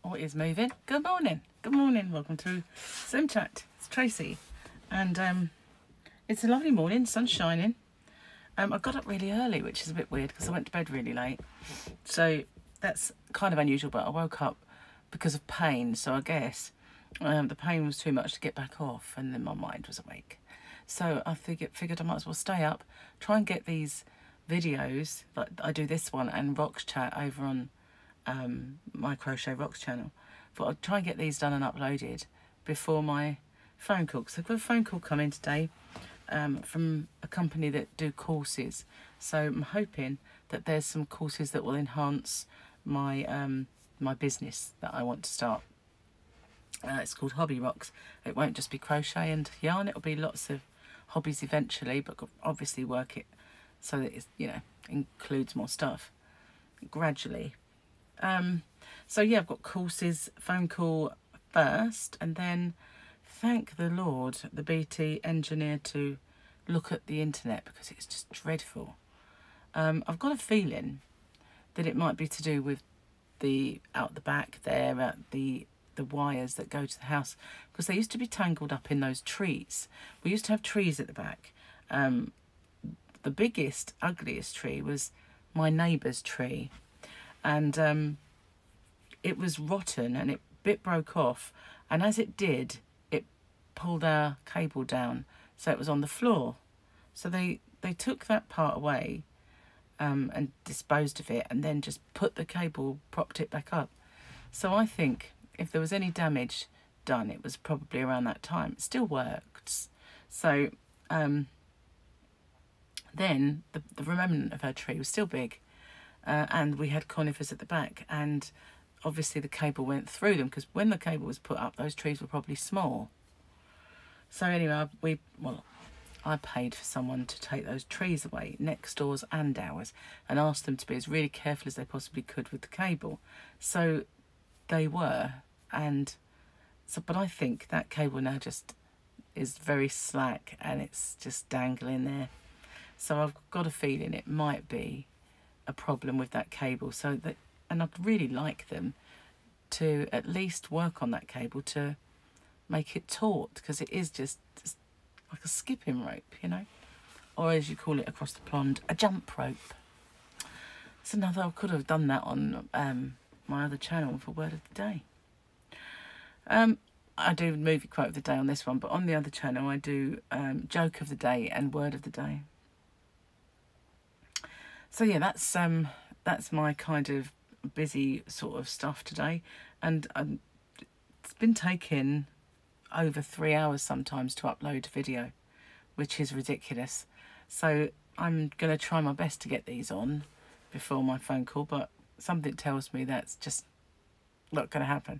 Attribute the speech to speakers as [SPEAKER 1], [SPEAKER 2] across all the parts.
[SPEAKER 1] Oh, it is moving. Good morning. Good morning. Welcome to SlimChat. It's Tracy. And it's a lovely morning. Sun's shining. I got up really early, which is a bit weird because I went to bed really late. So that's kind of unusual, but I woke up because of pain. So I guess the pain was too much to get back off, and then my mind was awake. So I figured I might as well stay up, try and get these videos, like I do this one and Rocks Chat over on my Crochet Rocks channel. But I'll try and get these done and uploaded before my phone call. So I've got a phone call coming today from a company that do courses. So I'm hoping that there's some courses that will enhance my my business that I want to start. It's called Hobby Rocks. It won't just be crochet and yarn. It'll be lots of hobbies eventually, but obviously work it so that it's, you know, includes more stuff gradually. So yeah, I've got courses, phone call first, and then thank the Lord the BT engineered to look at the internet because it's just dreadful. I've got a feeling that it might be to do with the out the back there, the wires that go to the house, because they used to be tangled up in those trees. We used to have trees at the back. The biggest, ugliest tree was my neighbour's tree, and it was rotten and it bit broke off, and as it did, it pulled our cable down, so it was on the floor. So they took that part away and disposed of it, and then just put the cable, propped it back up. So I think if there was any damage done, it was probably around that time. It still worked. So then the remnant of her tree was still big, and we had conifers at the back, and obviously the cable went through them, because when the cable was put up, those trees were probably small. So anyway, I paid for someone to take those trees away, next doors and ours, and asked them to be as really careful as they possibly could with the cable. So they were, and so, but I think that cable now just is very slack and it's just dangling there. So I've got a feeling it might be a problem with that cable. So that, and I'd really like them to at least work on that cable to make it taut, because it is just like a skipping rope, you know, or as you call it across the pond, a jump rope. It's another, I could have done that on my other channel for Word of the Day. I do movie quote of the day on this one, but on the other channel I do joke of the day and word of the day. So yeah, that's my kind of busy sort of stuff today, and it's been taking over 3 hours sometimes to upload a video, which is ridiculous. So I'm going to try my best to get these on before my phone call, but something tells me that's just not going to happen.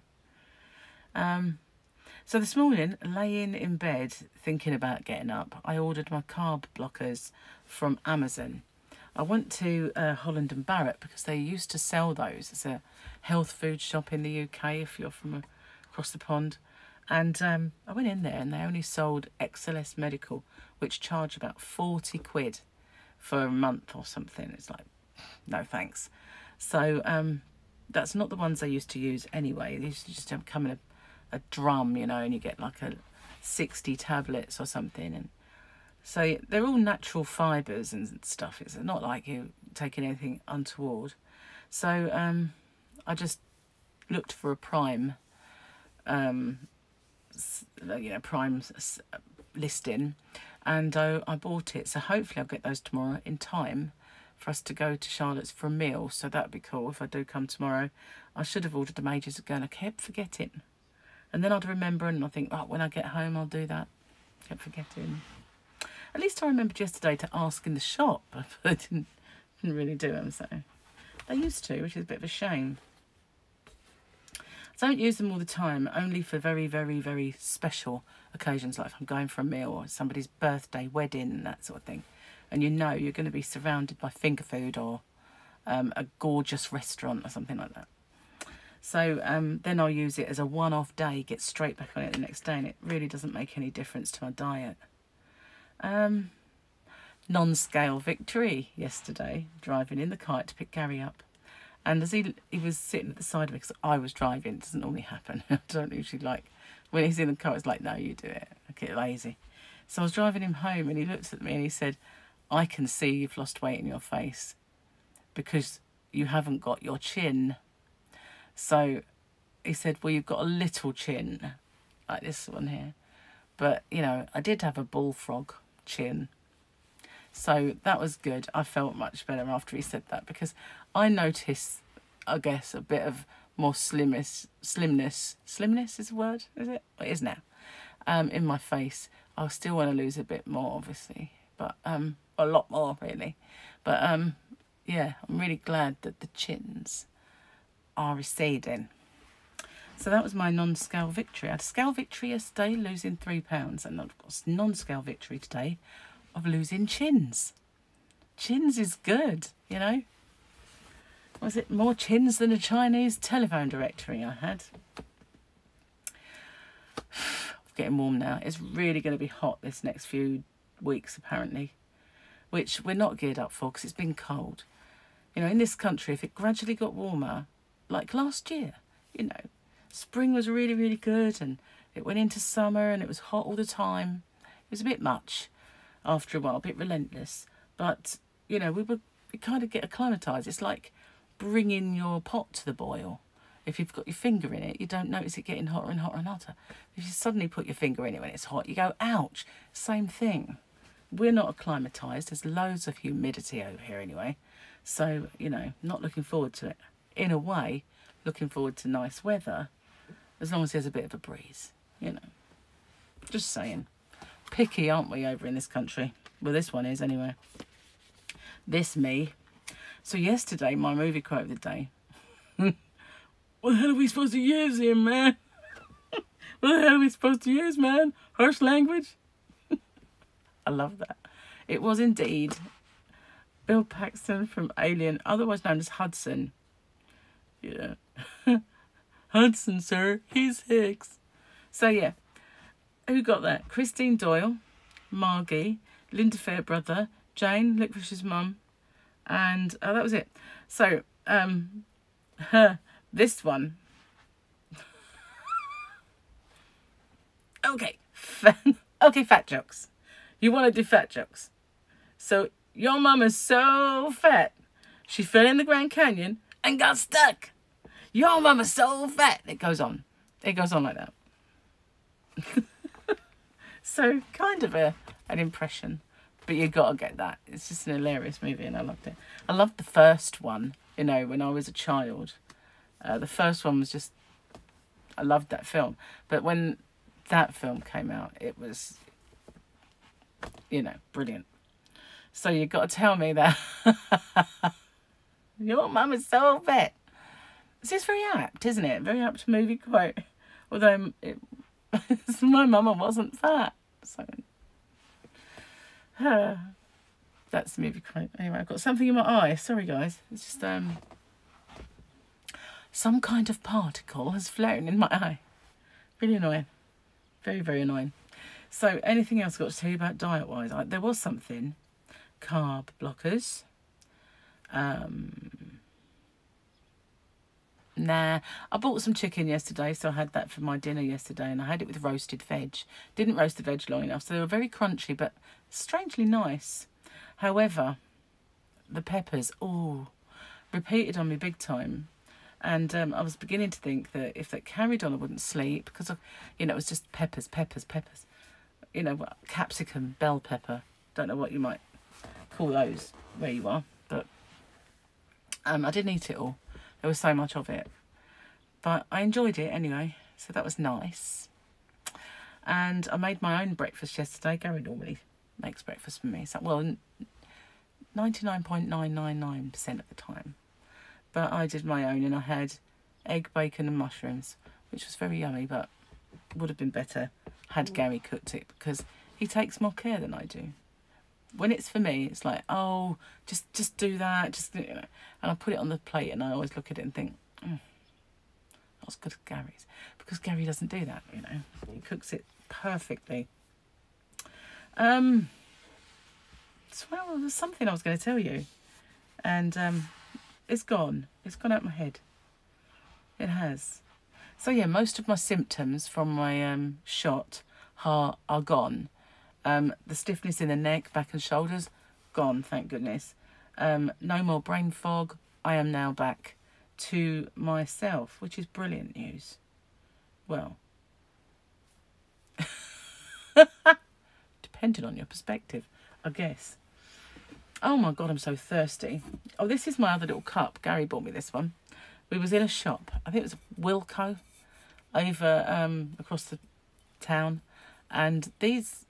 [SPEAKER 1] So this morning, laying in bed thinking about getting up, I ordered my carb blockers from Amazon. I went to Holland and Barrett because they used to sell those. It's a health food shop in the UK if you're from across the pond. And I went in there and they only sold XLS Medical, which charge about 40 quid for a month or something. It's like, no thanks. So that's not the ones I used to use anyway. They used to just come in a drum, you know, and you get like 60 tablets or something. And so they're all natural fibres and stuff. It's not like you're taking anything untoward. So I just looked for a prime, prime listing, and I bought it. So hopefully I'll get those tomorrow in time for us to go to Charlotte's for a meal. So that'd be cool if I do come tomorrow. I should have ordered them ages ago and I kept forgetting. And then I'd remember and I think, oh, when I get home I'll do that. Kept forgetting. At least I remembered yesterday to ask in the shop, but I didn't really do them. So they used to, which is a bit of a shame. I don't use them all the time, only for very, very, very special occasions, like if I'm going for a meal or somebody's birthday, wedding, and that sort of thing. And you know you're going to be surrounded by finger food or a gorgeous restaurant or something like that. So then I'll use it as a one-off day, get straight back on it the next day, and it really doesn't make any difference to my diet. Non-scale victory yesterday, driving in the kite to pick Gary up. And as he was sitting at the side of me, because I was driving, it doesn't normally happen. I don't usually like, when he's in the car, it's like, no, you do it. I get lazy. So I was driving him home and he looked at me and he said, I can see you've lost weight in your face because you haven't got your chin. So he said, well, you've got a little chin, like this one here. But, you know, I did have a bullfrog chin. So that was good. I felt much better after he said that because I noticed, I guess, a bit of more slimness. Slimness is a word, is it? It is now. In my face. I still want to lose a bit more, obviously. But a lot more, really. But, yeah, I'm really glad that the chins are receding. So that was my non-scale victory. I had a scale victory yesterday, losing £3. And I've got a non-scale victory today of losing chins. Chins is good, you know. Was it more chins than a Chinese telephone directory I had? Getting warm now. It's really going to be hot this next few weeks, apparently. Which we're not geared up for because it's been cold. You know, in this country, if it gradually got warmer, like last year, you know, spring was really, really good and it went into summer and it was hot all the time. It was a bit much after a while, a bit relentless. But, you know, we kind of get acclimatised. It's like bringing your pot to the boil. If you've got your finger in it, you don't notice it getting hotter and hotter and hotter. If you suddenly put your finger in it when it's hot, you go, ouch. Same thing. We're not acclimatised. There's loads of humidity over here anyway. So, you know, not looking forward to it. In a way, looking forward to nice weather, as long as there's a bit of a breeze, you know. Just saying. Picky, aren't we, over in this country? Well, this one is, anyway. This me. So yesterday, my movie quote of the day. What the hell are we supposed to use here, man? What the hell are we supposed to use, man? Harsh language? I love that. It was indeed Bill Paxton from Alien, otherwise known as Hudson. Yeah. Hudson, sir. He's Hicks. So, yeah. Who got that? Christine Doyle, Margie, Linda Fairbrother, Jane, Lickerish's mum, and that was it. So, this one. Okay. Okay, fat jokes. You want to do fat jokes. So, your mum is so fat, she fell in the Grand Canyon and got stuck. Your mum is so fat. It goes on. It goes on like that. So, kind of an impression. But you got to get that. It's just an hilarious movie and I loved it. I loved the first one, you know, when I was a child. The first one was just... I loved that film. But when that film came out, it was, you know, brilliant. So you've got to tell me that your mum is so fat. This is very apt, isn't it? Very apt movie quote. Although my mama wasn't fat. So that's the movie quote. Anyway, I've got something in my eye. Sorry, guys. It's just some kind of particle has flown in my eye. Really annoying. Very, very annoying. So anything else I've got to tell you about diet-wise? There was something. Carb blockers. Nah, I bought some chicken yesterday, so I had that for my dinner yesterday, and I had it with roasted veg. Didn't roast the veg long enough, so they were very crunchy, but strangely nice. However, the peppers, repeated on me big time. And I was beginning to think that if that carried on, I wouldn't sleep, because, you know, it was just peppers. You know, capsicum, bell pepper. Don't know what you might call those where you are, but I didn't eat it all. There was so much of it, but I enjoyed it anyway, so that was nice. And I made my own breakfast yesterday. Gary normally makes breakfast for me, so, well, 99.999% of the time, but I did my own, and I had egg, bacon and mushrooms, which was very yummy, but would have been better had Gary cooked it, because he takes more care than I do. When it's for me, it's like, oh, just do that, just, you know. And I put it on the plate, and I always look at it and think, not as good as Gary's, because Gary doesn't do that, you know. He cooks it perfectly. So, well, there's something I was going to tell you, and It's gone. It's gone out my head. It has. So yeah, most of my symptoms from my shot are gone. The stiffness in the neck, back and shoulders, gone, thank goodness. No more brain fog. I am now back to myself, which is brilliant news. Well, depending on your perspective, I guess. Oh my God, I'm so thirsty. Oh, this is my other little cup. Gary bought me this one. We was in a shop. I think it was Wilco over across the town. And these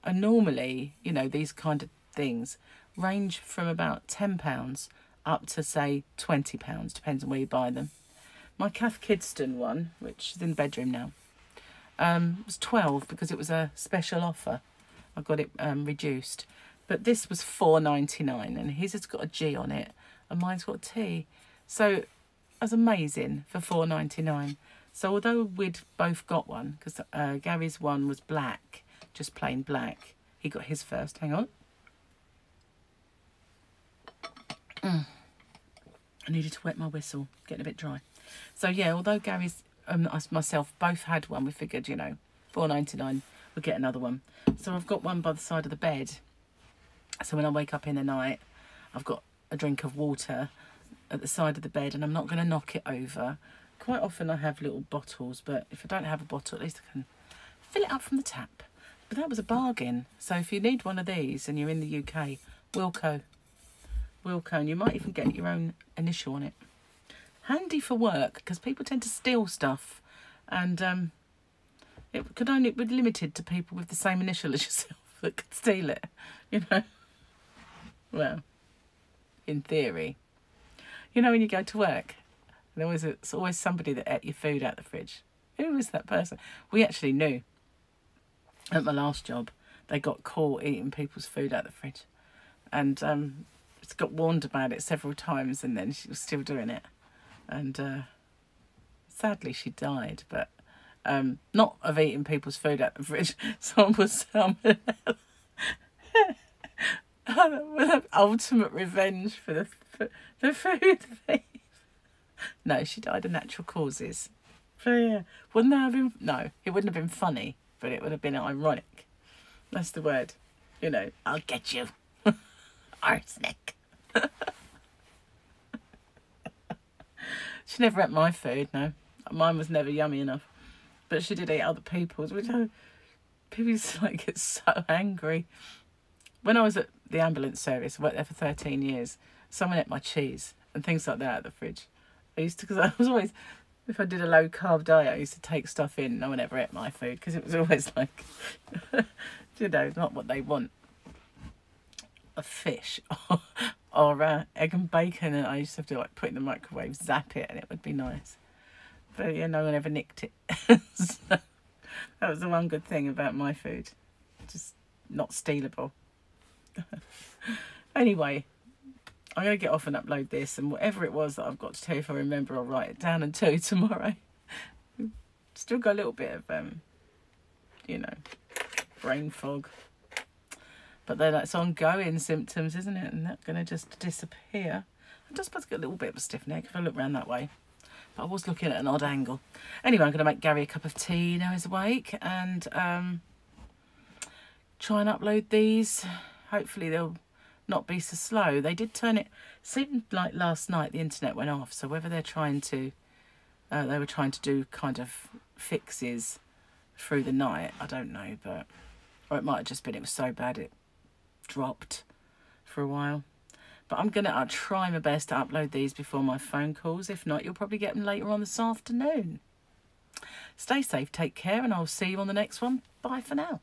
[SPEAKER 1] are normally, you know, these kind of things range from about £10 up to, say, £20. Depends on where you buy them. My Kath Kidston one, which is in the bedroom now, was 12 because it was a special offer. I got it reduced. But this was $4.99 and his has got a G on it and mine's got a T. So that's amazing for $4.99. So although we'd both got one, because Gary's one was black, just plain black. He got his first. Hang on. I needed to wet my whistle, getting a bit dry. So yeah, although Gary's us myself both had one, we figured, you know, $4.99, we'll get another one. So I've got one by the side of the bed. So when I wake up in the night, I've got a drink of water at the side of the bed and I'm not going to knock it over. Quite often I have little bottles, but if I don't have a bottle, at least I can fill it up from the tap. But that was a bargain. So if you need one of these and you're in the UK, Wilco, and you might even get your own initial on it. Handy for work because people tend to steal stuff, and it would be limited to people with the same initial as yourself that could steal it, you know. Well, in theory, you know, when you go to work, it's always somebody that ate your food out the fridge. Who was that person? We actually knew at my last job they got caught eating people's food out the fridge, and got warned about it several times, and then she was still doing it, and sadly she died, but not of eating people's food out the fridge. Someone was ultimate revenge for the food thief. No, she died of natural causes. But yeah, wouldn't that have been? No, it wouldn't have been funny, but it would have been ironic. That's the word. You know, I'll get you. Arsenic. She never ate my food, no. Mine was never yummy enough. But she did eat other people's, which people used to like get so angry. When I was at the ambulance service, I worked there for 13 years, someone ate my cheese and things like that out of the fridge. Because I was always, if I did a low carb diet, I used to take stuff in. No one ever ate my food because it was always like, you know, not what they want. A fish or egg and bacon, and I used to have to like put it in the microwave, zap it, and it would be nice. But yeah, no one ever nicked it. So, that was the one good thing about my food, just not stealable. Anyway, I'm going to get off and upload this, and whatever it was that I've got to tell you, if I remember, I'll write it down and tell you tomorrow. Still got a little bit of, you know, brain fog. But then that's ongoing symptoms, isn't it? And that's going to just disappear. I'm just supposed to get a little bit of a stiff neck if I look round that way. But I was looking at an odd angle. Anyway, I'm going to make Gary a cup of tea now he's awake, and try and upload these. Hopefully they'll not be so slow. They did turn it, seemed like last night the internet went off, so whether they're trying to they were trying to do kind of fixes through the night, I don't know, but or it might have just been it was so bad it dropped for a while. But I'll try my best to upload these before my phone calls. If not, you'll probably get them later on this afternoon. Stay safe, take care, and I'll see you on the next one. Bye for now.